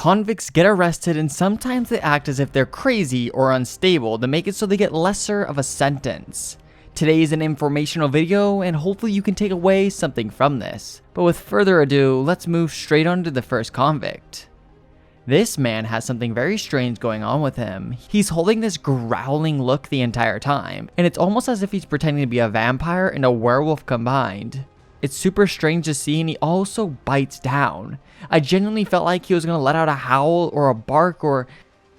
Convicts get arrested and sometimes they act as if they're crazy or unstable to make it so they get lesser of a sentence. Today is an informational video and hopefully you can take away something from this. But with further ado, let's move straight on to the first convict. This man has something very strange going on with him. He's holding this growling look the entire time, and it's almost as if he's pretending to be a vampire and a werewolf combined. It's super strange to see, and he also bites down. I genuinely felt like he was gonna let out a howl or a bark or,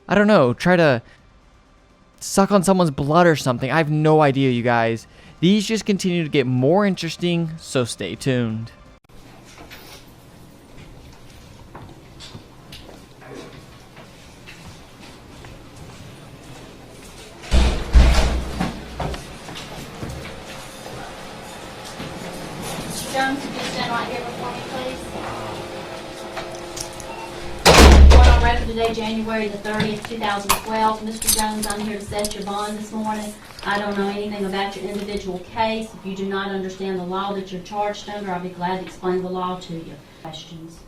I don't know, try to suck on someone's blood or something. I have no idea, you guys. These just continue to get more interesting, so stay tuned. Jones, if you stand right here before me, please. Court on record today, January the 30th, 2012. Mr. Jones, I'm here to set your bond this morning. I don't know anything about your individual case. If you do not understand the law that you're charged under, I'll be glad to explain the law to you. Questions?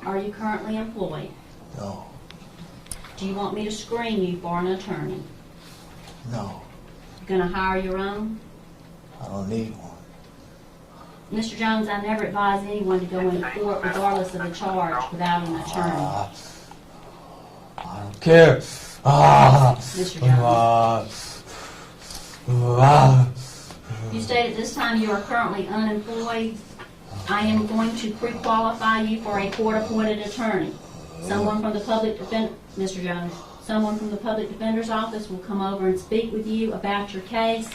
Are you currently employed? No. Do you want me to screen you for an attorney? No. Gonna hire your own? I don't need one. Mr. Jones, I never advise anyone to go into court regardless of the charge without an attorney. I don't care. Mr. Jones. You state at this time you are currently unemployed. I am going to pre-qualify you for a court-appointed attorney. Someone from the public defender, Mr. Jones. Someone from the public defender's office will come over and speak with you about your case.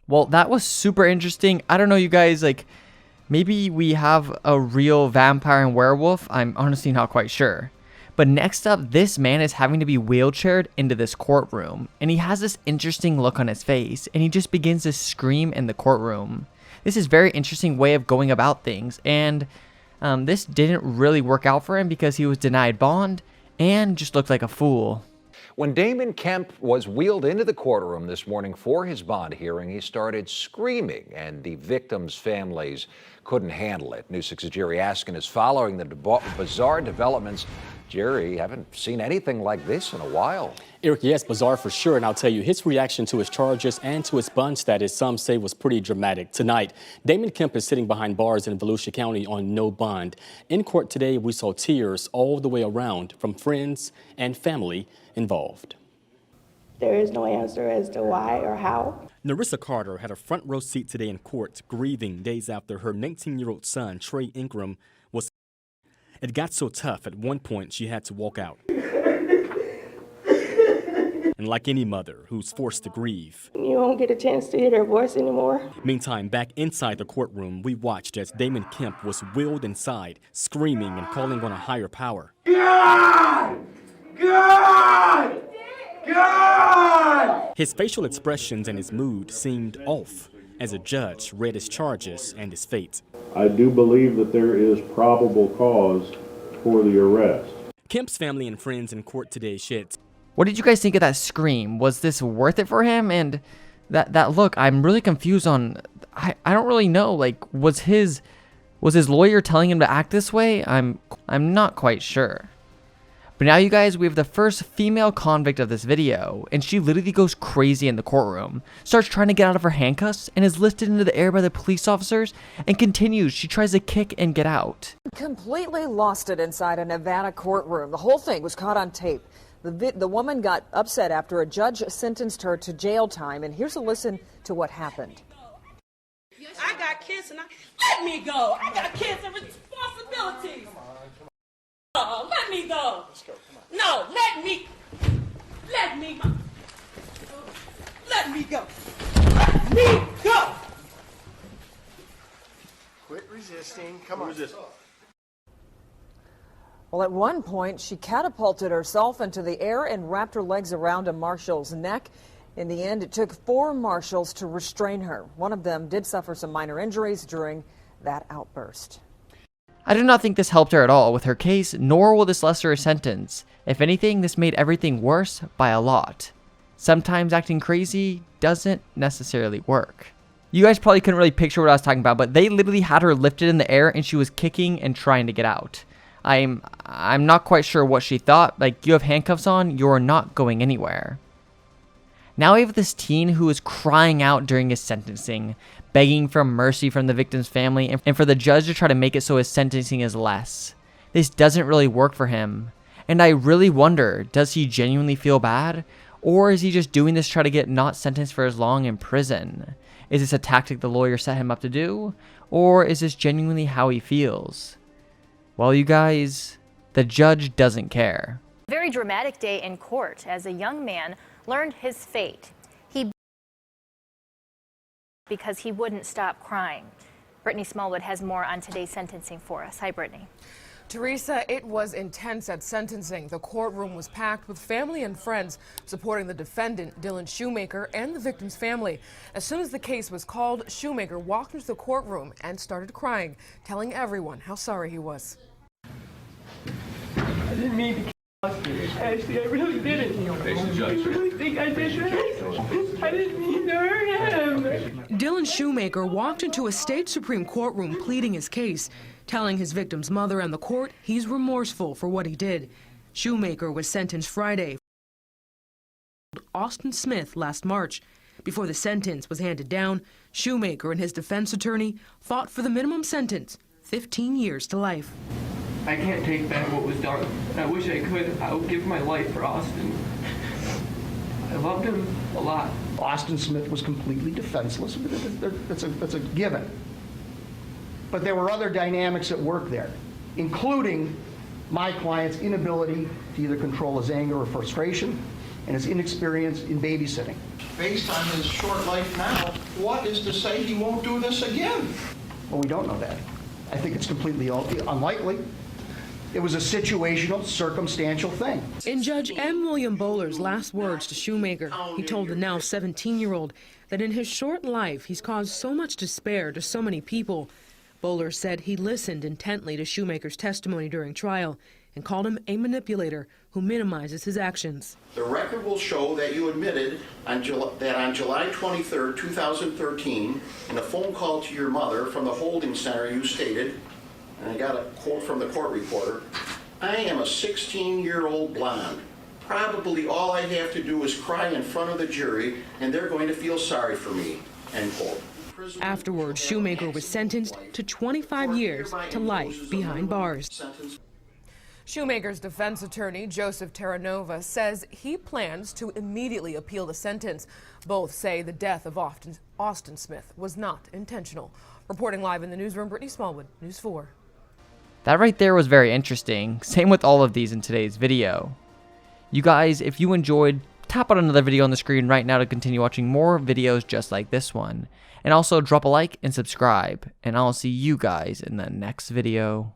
Well, that was super interesting. I don't know, you guys, like, maybe we have a real vampire and werewolf. I'm honestly not quite sure. But next up, this man is having to be wheelchaired into this courtroom. And he has this interesting look on his face. And he just begins to scream in the courtroom. This is a very interesting way of going about things. And this didn't really work out for him because he was denied bond and just looked like a fool. When Damon Kemp was wheeled into the courtroom this morning for his bond hearing, he started screaming, and the victims' families couldn't handle it. News 6's Jerry Askin is following the bizarre developments. Jerry, haven't seen anything like this in a while. Eric, yes, bizarre for sure, and I'll tell you, his reaction to his charges and to his bond status, some say, was pretty dramatic. Tonight, Damon Kemp is sitting behind bars in Volusia County on no bond. In court today, we saw tears all the way around from friends and family involved. There is no answer as to why or how. Narissa Carter had a front row seat today in court, grieving days after her 19-year-old son, Trey Ingram, was. It got so tough at one point she had to walk out. And like any mother who's forced to grieve, You won't get a chance to hear their voice anymore. Meantime, back inside the courtroom, we watched as Damon Kemp was wheeled inside, screaming and calling on a higher power. God! God! God! His facial expressions and his mood seemed off as a judge read his charges and his fate. I do believe that there is probable cause for the arrest. Kemp's family and friends in court today shed. What did you guys think of that scream? Was this worth it for him? And that look, I'm really confused on, I don't really know, like, was his lawyer telling him to act this way? I'm not quite sure. But now, you guys, we have the first female convict of this video, and she literally goes crazy in the courtroom, starts trying to get out of her handcuffs, and is lifted into the air by the police officers, and continues. She tries to kick and get out. Completely lost it inside a Nevada courtroom. The whole thing was caught on tape. The woman got upset after a judge sentenced her to jail time, and here's a listen to what happened. I got kids, and let me go. I got kids and responsibilities. Let me go. No, let me go. Let me go. Let me go. Quit resisting. Come on. Resist. Well, at one point, she catapulted herself into the air and wrapped her legs around a marshal's neck. In the end, it took 4 marshals to restrain her. One of them did suffer some minor injuries during that outburst. I do not think this helped her at all with her case, nor will this lessen her sentence. If anything, this made everything worse by a lot. Sometimes acting crazy doesn't necessarily work. You guys probably couldn't really picture what I was talking about, but they literally had her lifted in the air and she was kicking and trying to get out. I'm not quite sure what she thought. Like, you have handcuffs on, you're not going anywhere. Now we have this teen who is crying out during his sentencing, begging for mercy from the victim's family and for the judge to try to make it so his sentencing is less. This doesn't really work for him. And I really wonder, does he genuinely feel bad? Or is he just doing this to try to get not sentenced for as long in prison? Is this a tactic the lawyer set him up to do? Or is this genuinely how he feels? Well, you guys, the judge doesn't care. Very dramatic day in court as a young man learned his fate. Because he wouldn't stop crying. Brittany Smallwood has more on today's sentencing for us. Hi, Brittany. Teresa, it was intense at sentencing. The courtroom was packed with family and friends supporting the defendant, Dylan Shoemaker, and the victim's family. As soon as the case was called, Shoemaker walked into the courtroom and started crying, telling everyone how sorry he was. I didn't mean to kill you. Ashley, I really didn't. You really think I did that? I didn't mean to hurt him. Dylan Shoemaker walked into a state Supreme Court room pleading his case, telling his victim's mother and the court he's remorseful for what he did. Shoemaker was sentenced Friday. Austin Smith last March. Before the sentence was handed down, Shoemaker and his defense attorney fought for the minimum sentence, 15 years to life. I can't take back what was done. I wish I could. I would give my life for Austin. I loved him a lot. Austin Smith was completely defenseless. That's a given. But there were other dynamics at work there, including my client's inability to either control his anger or frustration and his inexperience in babysitting. Based on his short life now, what is to say he won't do this again? Well, we don't know that. I think it's completely unlikely. It was a situational, circumstantial thing. In Judge M. William Bowler's last words to Shoemaker, he told the now 17-year-old that in his short life, he's caused so much despair to so many people. Bowler said he listened intently to Shoemaker's testimony during trial and called him a manipulator who minimizes his actions. The record will show that you admitted that on July 23, 2013, in a phone call to your mother from the holding center, you stated, and I got a quote from the court reporter, "I am a 16-year-old blonde. Probably all I have to do is cry in front of the jury, and they're going to feel sorry for me," end quote. Afterwards, Shoemaker was sentenced to 25 years to life behind bars. Shoemaker's defense attorney, Joseph Terranova, says he plans to immediately appeal the sentence. Both say the death of Austin Smith was not intentional. Reporting live in the newsroom, Brittany Smallwood, News 4. That right there was very interesting. Same with all of these in today's video. You guys, if you enjoyed, tap on another video on the screen right now to continue watching more videos just like this one. And also drop a like and subscribe. And I'll see you guys in the next video.